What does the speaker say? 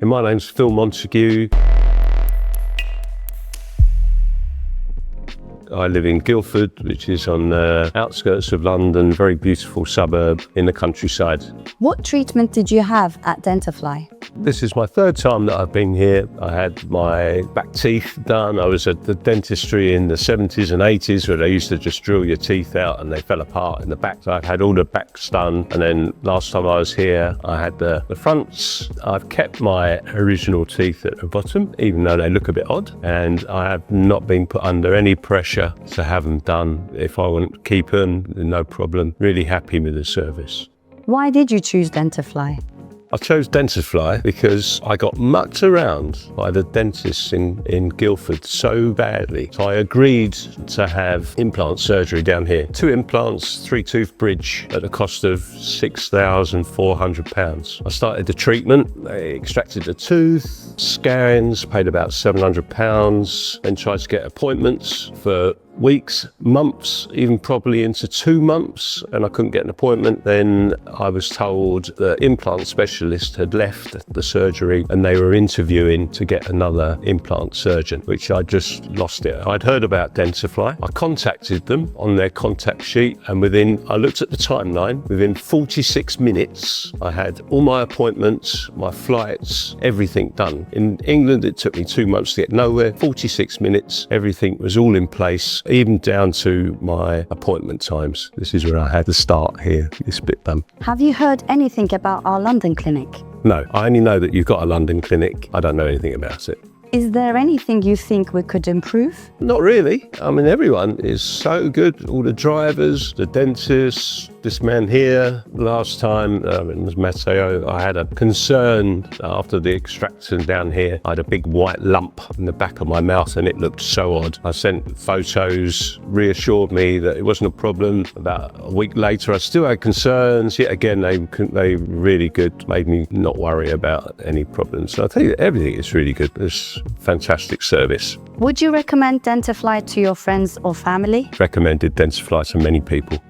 My name's Phill Montague. I live in Guildford, which is on the outskirts of London, very beautiful suburb in the countryside. What treatment did you have at Dentafly? This is my third time that I've been here. I had my back teeth done. I was at the dentistry in the 70s and 80s where they used to just drill your teeth out and they fell apart in the back. So I've had all the backs done. And then last time I was here, I had the fronts. I've kept my original teeth at the bottom, even though they look a bit odd. And I have not been put under any pressure to have them done. If I want to keep them, no problem. Really happy with the service. Why did you choose Dentafly? I chose Dentafly because I got mucked around by the dentists in Guildford so badly. So I agreed to have implant surgery down here. 2 implants, 3-tooth bridge at a cost of £6,400. I started the treatment, they extracted the tooth, scans, paid about £700, then tried to get appointments for weeks, months, even probably into 2 months, and I couldn't get an appointment. Then I was told the implant specialist had left the surgery and they were interviewing to get another implant surgeon, which I just lost it. I'd heard about Dentafly. I contacted them on their contact sheet, and I looked at the timeline, within 46 minutes, I had all my appointments, my flights, everything done. In England, it took me 2 months to get nowhere. 46 minutes, everything was all in place, even down to my appointment times. This is where I had to start here, this bit done. Have you heard anything about our London clinic? No, I only know that you've got a London clinic. I don't know anything about it. Is there anything you think we could improve? Not really. I mean, everyone is so good. All the drivers, the dentists, this man here. Last time, it was Matteo, I had a concern after the extraction down here. I had a big white lump in the back of my mouth and it looked so odd. I sent photos, reassured me that it wasn't a problem. About a week later, I still had concerns. Yet again, they really good, made me not worry about any problems. So I tell you, everything is really good. It's fantastic service. Would you recommend Dentafly to your friends or family? Recommended Dentafly to many people.